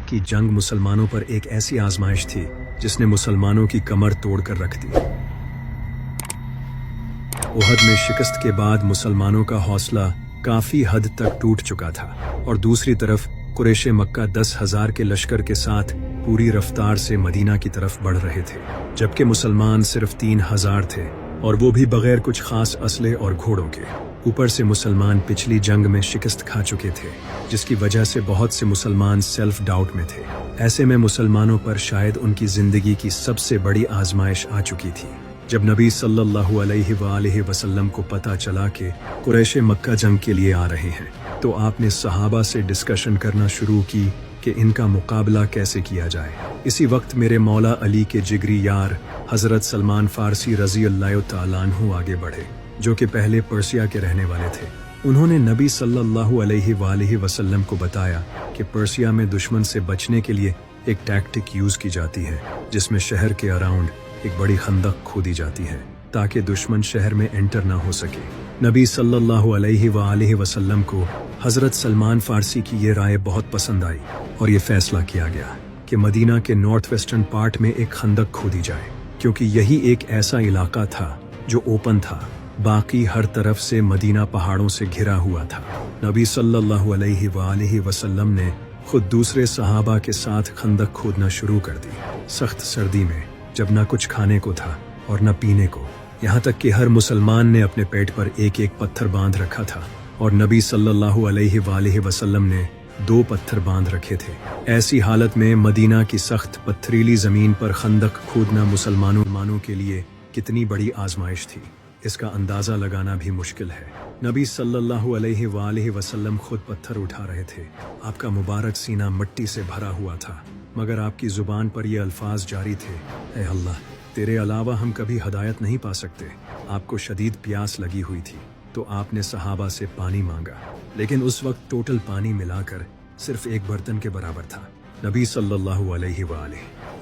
की जंग मुसलमानों पर एक ऐसी आजमाइश थी जिसने मुसलमानों की कमर तोड़कर रख दी। ओहद में शिकस्त के बाद मुसलमानों का हौसला काफी हद तक टूट चुका था और दूसरी तरफ कुरैशे मक्का 10,000 के लश्कर के साथ पूरी रफ्तार से मदीना की तरफ बढ़ रहे थे, जबकि मुसलमान सिर्फ 3,000 थे और वो भी बगैर कुछ खास असले और घोड़ों के। ऊपर से मुसलमान पिछली जंग में शिकस्त खा चुके थे, जिसकी वजह से बहुत से मुसलमान सेल्फ डाउट में थे। ऐसे में मुसलमानों पर शायद उनकी जिंदगी की सबसे बड़ी आजमाइश आ चुकी थी। जब नबी सल्लल्लाहु अलैहि वसल्लम को पता चला कि कुरैशे मक्का जंग के लिए आ रहे हैं, तो आपने सहाबा से डिस्कशन करना शुरू की कि इनका मुकाबला कैसे किया जाए। इसी वक्त मेरे मौला अली के जिगरी यार हजरत सलमान फारसी रजी अल्लाह तआला अन्हु आगे बढ़े, जो कि पहले पर्सिया के रहने वाले थे। उन्होंने नबी सल्लल्लाहु अलैहि वसल्लम को बताया कि पर्सिया में दुश्मन से बचने के लिए एक टैक्टिक यूज की जाती है, जिसमें शहर के अराउंड एक बड़ी खंदक खोदी जाती है ताकि दुश्मन शहर में एंटर ना हो सके। नबी सल्लल्लाहु अलैहि वसल्लम को हजरत सलमान फारसी की ये राय बहुत पसंद आई और ये फैसला किया गया कि मदीना के नॉर्थ वेस्टर्न पार्ट में एक खंदक खोदी जाए, क्योंकि यही एक ऐसा इलाका था जो ओपन था। बाकी हर तरफ से मदीना पहाड़ों से घिरा हुआ था। नबी सल्लल्लाहु अलैहि वसल्लम ने खुद दूसरे सहाबा के साथ खंदक खोदना शुरू कर दी। सख्त सर्दी में, जब न कुछ खाने को था और न पीने को, यहाँ तक कि हर मुसलमान ने अपने पेट पर एक एक पत्थर बांध रखा था और नबी सल्लल्लाहु अलैहि वसल्लम ने 2 पत्थर बांध रखे थे। ऐसी हालत में मदीना की सख्त पथरीली जमीन पर खंदक खोदना मुसलमानों के लिए कितनी बड़ी आजमाइश थी, इसका अंदाजा लगाना भी मुश्किल है। नबी सल्लल्लाहु अलैहि वसल्लम खुद पत्थर उठा रहे थे। आपका मुबारक सीना मिट्टी से भरा हुआ था, मगर आपकी जुबान पर ये अल्फाज जारी थे, ऐ अल्लाह, तेरे अलावा हम कभी हदायत नहीं पा सकते। आपको शदीद प्यास लगी हुई थी तो आपने सहाबा से पानी मांगा, लेकिन उस वक्त टोटल पानी मिलाकर सिर्फ एक बर्तन के बराबर था। नबी सल्लल्लाहु अलैहि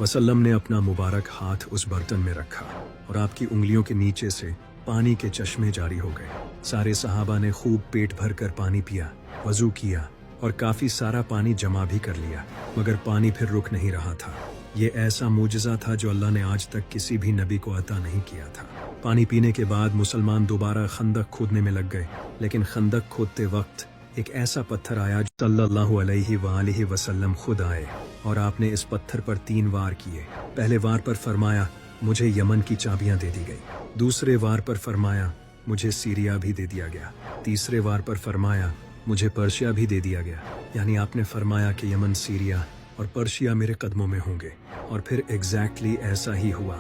वसल्लम ने अपना मुबारक हाथ उस बर्तन में रखा और आपकी उंगलियों के नीचे से पानी के चश्मे जारी हो गए। सारे सहाबा ने खूब पेट भर कर पानी पिया, वजू किया और काफी सारा पानी जमा भी कर लिया, मगर पानी फिर रुक नहीं रहा था। ये ऐसा मूजिज़ा था जो अल्लाह ने आज तक किसी भी नबी को अता नहीं किया था। पानी पीने के बाद मुसलमान दोबारा खंदक खोदने में लग गए, लेकिन खंदक खोदते वक्त एक ऐसा पत्थर आया जो सल्लल्लाहु अलैहि वसल्लम खुद आए और आपने इस पत्थर पर 3 वार किए। पहले वार पर फरमाया, मुझे यमन की चाबियां दे दी गई। दूसरे वार पर फरमाया, मुझे सीरिया भी दे दिया गया। तीसरे वार पर फरमाया, मुझे पर्शिया भी दे दिया गया। यानी आपने फरमाया कि यमन, सीरिया और पर्शिया मेरे कदमों में होंगे, और फिर एग्जैक्टली ऐसा ही हुआ।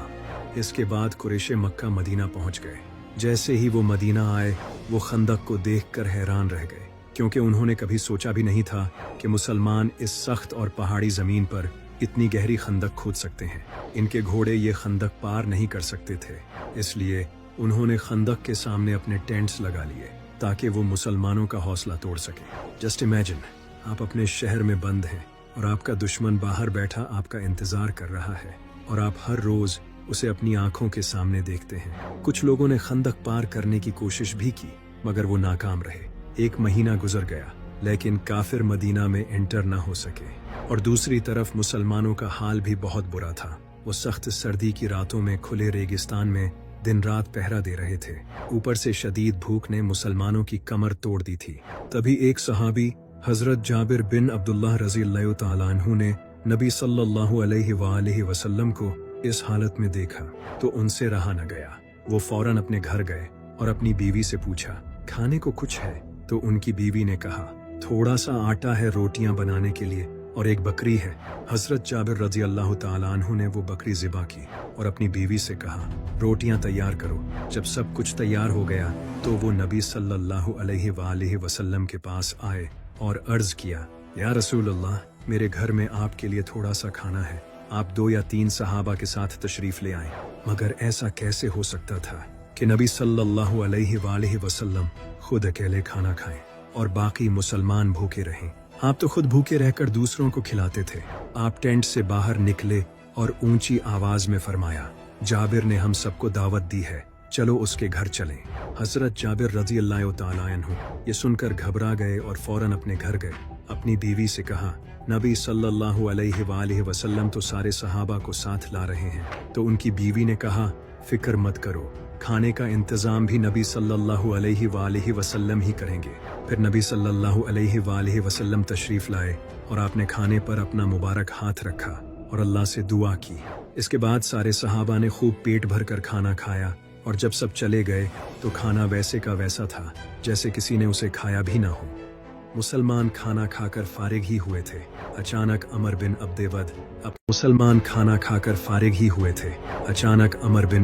इसके बाद कुरैशे मक्का मदीना पहुंच गए। जैसे ही वो मदीना आए, वो खंदक को देखकर हैरान रह गए, क्योंकि उन्होंने कभी सोचा भी नहीं था कि मुसलमान इस सख्त और पहाड़ी जमीन पर इतनी गहरी खंदक खोद सकते हैं। इनके घोड़े ये खंदक पार नहीं कर सकते थे, इसलिए उन्होंने खंदक के सामने अपने टेंट्स लगा लिए ताकि वो मुसलमानों का हौसला तोड़ सके। जस्ट इमेजिन, आप अपने शहर में बंद हैं और आपका दुश्मन बाहर बैठा आपका इंतजार कर रहा है और आप हर रोज उसे अपनी आंखों के सामने देखते हैं। कुछ लोगों ने खंदक पार करने की कोशिश भी की, मगर वो नाकाम रहे। 1 महीना गुजर गया, लेकिन काफिर मदीना में एंटर न हो सके। और दूसरी तरफ मुसलमानों का हाल भी बहुत बुरा था। वो सख्त सर्दी की रातों में खुले रेगिस्तान में दिन रात पहरा दे रहे थे। ऊपर से शदीद भूख ने मुसलमानों की कमर तोड़ दी थी। तभी एक सहाबी हजरत जाबिर बिन अब्दुल्लाह रज़ी अल्लाह तआला अन्हु ने नबी सल्लल्लाहु अलैहि वसल्लम को इस हालत में देखा तो उनसे रहा न गया। वो फौरन अपने घर गए और अपनी बीवी से पूछा, खाने को कुछ है? तो उनकी बीवी ने कहा, थोड़ा सा आटा है रोटियां बनाने के लिए और एक बकरी है। हजरत जाबिर रज़ी अल्लाह तआला अन्हु ने वो बकरी ज़िबा की और अपनी बीवी से कहा, रोटियां तैयार करो। जब सब कुछ तैयार हो गया तो वो नबी सल्लल्लाहु अलैहि वसल्लम के पास आए और अर्ज किया, या रसूल अल्लाह, मेरे घर में आपके लिए थोड़ा सा खाना है। आप 2 या 3 सहाबा के साथ तशरीफ ले आए। मगर ऐसा कैसे हो सकता था कि नबी सल्लल्लाहु अलैहि वसल्लम खुद अकेले खाना खाएं और बाकी मुसलमान भूखे रहें। आप तो खुद भूखे रहकर दूसरों को खिलाते थे। आप टेंट से बाहर निकले और ऊंची आवाज में फरमाया, जाबिर ने हम सबको दावत दी है चलो उसके घर चलें। हजरत जाबिर रजी अल्लाह तआला अन्हु ये सुनकर घबरा गए और फौरन अपने घर गए। अपनी बीवी से कहा, नबी सल्लल्लाहु अलैहि वसल्लम तो सारे सहाबा को साथ ला रहे हैं। तो उनकी बीवी ने कहा, फिक्र मत करो, खाने का इंतजाम भी नबी सल्लल्लाहु अलैहि वसल्लम ही करेंगे। फिर नबी सल्लल्लाहु अलैहि वसल्लम तशरीफ लाए और आपने खाने पर अपना मुबारक हाथ रखा और अल्लाह से दुआ की। इसके बाद सारे सहाबा ने खूब पेट भर कर खाना खाया और जब सब चले गए तो खाना वैसे का वैसा था जैसे किसी ने उसे खाया भी ना हो। मुसलमान खाना खाकर फारिग ही हुए थे। अचानक अमर बिन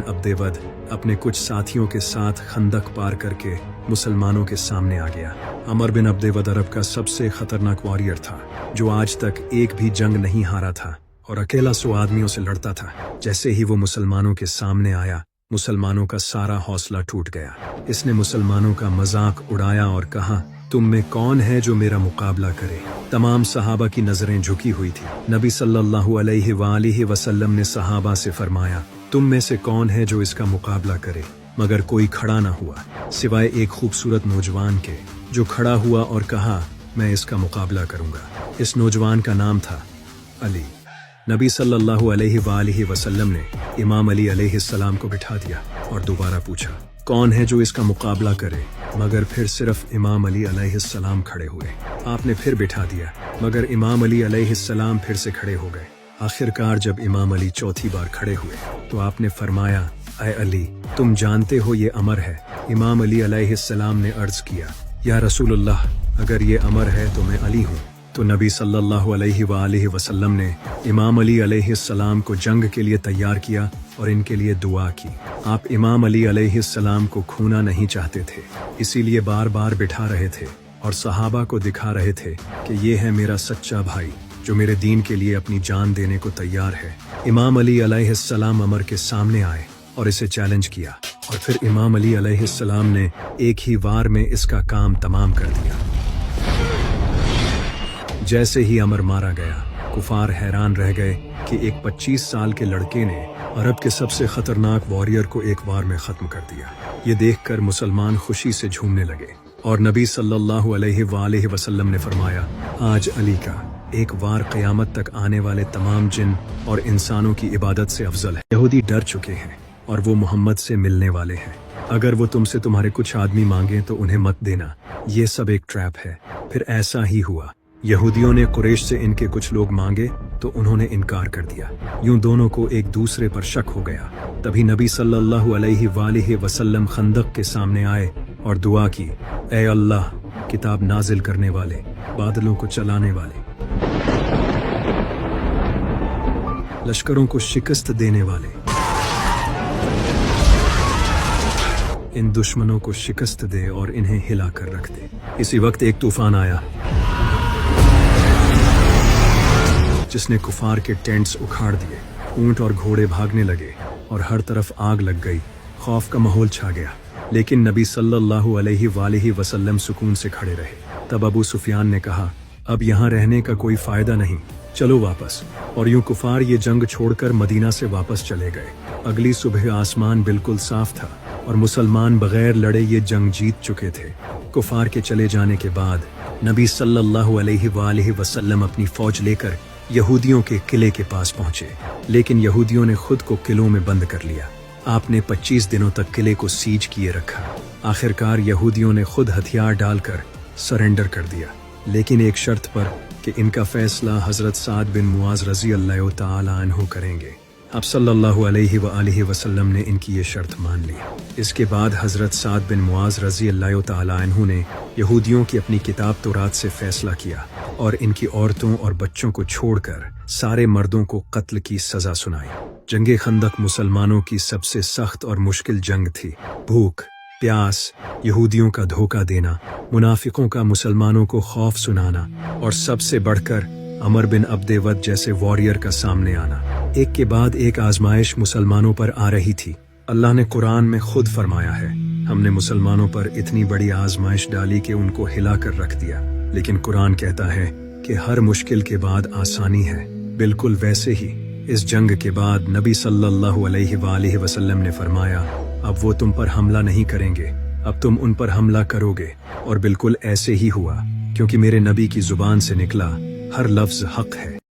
अब्देवद अपने कुछ साथियों के साथ खंदक पार करके मुसलमानों के सामने आ गया। अमर बिन अब्देवद अरब का सबसे खतरनाक वॉरियर था, जो आज तक एक भी जंग नहीं हारा था और अकेला 100 आदमियों से लड़ता था। जैसे ही वो मुसलमानों के सामने आया, मुसलमानों का सारा हौसला टूट गया। इसने मुसलमानों का मजाक उड़ाया और कहा, तुम में कौन है जो मेरा मुकाबला करे। तमाम सहाबा की नजरें झुकी हुई थी। नबी सल्लल्लाहु अलैहि वसल्लम ने सहाबा से फरमाया, तुम में से कौन है जो इसका मुकाबला करे। मगर कोई खड़ा न हुआ सिवाय एक खूबसूरत नौजवान के, जो खड़ा हुआ और कहा, मैं इसका मुकाबला करूंगा। इस नौजवान का नाम था अली। नबी सल्लल्लाहु अलैहि वसल्लम ने इमाम अली अलैहिस्सलाम को बिठा दिया और दोबारा पूछा, कौन है जो इसका मुकाबला करे। मगर फिर सिर्फ इमाम अली अलैहिस्सलाम खड़े हुए। आपने फिर बिठा दिया, मगर इमाम अली अलैहिस्सलाम फिर से खड़े हो गए। आखिरकार जब इमाम अली चौथी बार खड़े हुए तो आपने फरमाया, ऐ अली, तुम जानते हो ये अमर है। इमाम अली अलैहिस्सलाम ने अर्ज किया, या रसूलुल्लाह, अगर ये अमर है तो मैं अली हूँ। तो नबी सल्लल्लाहु अलैहि वसल्लम ने इमाम अली अलैहिस्सलाम को जंग के लिए तैयार किया और इनके लिए दुआ की। आप इमाम अली अलैहिस्सलाम को खोना नहीं चाहते थे, इसीलिए बार बार बिठा रहे थे और सहाबा को दिखा रहे थे कि ये है मेरा सच्चा भाई, जो मेरे दीन के लिए अपनी जान देने को तैयार है। इमाम अली अलैहिस्सलाम अमर के सामने आए और इसे चैलेंज किया और फिर इमाम अली अलैहिस्सलाम ने एक ही वार में इसका काम तमाम कर दिया। जैसे ही अमर मारा गया, कुफार हैरान रह गए कि एक 25 साल के लड़के ने अरब के सबसे खतरनाक वॉरियर को एक वार में खत्म कर दिया। ये देखकर मुसलमान खुशी से झूमने लगे और नबी सल्लल्लाहु अलैहि वसल्लम ने फरमाया, आज अली का एक वार क़यामत तक आने वाले तमाम जिन और इंसानों की इबादत से अफजल है। यहूदी डर चुके हैं और वो मोहम्मद से मिलने वाले हैं। अगर वो तुमसे तुम्हारे कुछ आदमी मांगे तो उन्हें मत देना, ये सब एक ट्रैप है। फिर ऐसा ही हुआ। यहूदियों ने कुरैश से इनके कुछ लोग मांगे तो उन्होंने इनकार कर दिया। यूं दोनों को एक दूसरे पर शक हो गया। तभी नबी सल्लल्लाहु अलैहि वसल्लम खंदक के सामने आए और दुआ की, ऐ अल्लाह, किताब नाजिल करने वाले, बादलों को चलाने वाले, लश्करों को शिकस्त देने वाले, इन दुश्मनों को शिकस्त दे और इन्हें हिला कर रख दे। इसी वक्त एक तूफान आया जिसने कुफार के टेंट्स उखाड़ दिए। ऊंट और घोड़े भागने लगे और हर तरफ आग लग गई। खौफ का माहौल छा गया, लेकिन नबी सल्लल्लाहु अलैहि वसल्लम सुकून से खड़े रहे। तब अबू सुफियान ने कहा, अब यहाँ रहने का कोई फायदा नहीं, चलो वापस। और यूं कुफार ये जंग छोड़कर मदीना से वापस चले गए। अगली सुबह आसमान बिल्कुल साफ था और मुसलमान बगैर लड़े ये जंग जीत चुके थे। कुफार के चले जाने के बाद नबी सल्लल्लाहु अलैहि वसल्लम अपनी फौज लेकर यहूदियों के किले के पास पहुंचे, लेकिन यहूदियों ने खुद को किलों में बंद कर लिया। आपने 25 दिनों तक किले को सीज किए रखा। आखिरकार यहूदियों ने खुद हथियार डालकर सरेंडर कर दिया, लेकिन एक शर्त पर कि इनका फैसला हजरत साद बिन मुआज रजी अल्लाह तआला अन्हु करेंगे। अब सल्लल्लाहु अलैहि वसल्लम ने इनकी ये शर्त मान ली। इसके बाद हजरत साद बिन मुआज रजी अल्लाह तआला अन्हु ने यहूदियों की अपनी किताब तौरात से फैसला किया और इनकी औरतों और बच्चों को छोड़कर सारे मर्दों को कत्ल की सजा सुनाई। जंगे खंदक मुसलमानों की सबसे सख्त और मुश्किल जंग थी। भूख, प्यास, यहूदियों का धोखा देना, मुनाफिकों का मुसलमानों को खौफ सुनाना और सबसे बढ़कर अमर बिन अब्देवद जैसे वॉरियर का सामने आना। एक के बाद एक आजमाइश मुसलमानों पर आ रही थी। अल्लाह ने कुरान में खुद फरमाया है, हमने मुसलमानों पर इतनी बड़ी आजमाइश डाली कि उनको हिला कर रख दिया। लेकिन कुरान कहता है कि हर मुश्किल के बाद आसानी है। बिल्कुल वैसे ही इस जंग के बाद नबी सल्लल्लाहु अलैहि वसल्लम ने फरमाया, اب वो तुम पर हमला नहीं करेंगे, अब तुम उन पर हमला करोगे। और बिल्कुल ऐसे ही हुआ, क्योंकि मेरे नबी की जुबान से निकला हर लफ्ज हक है।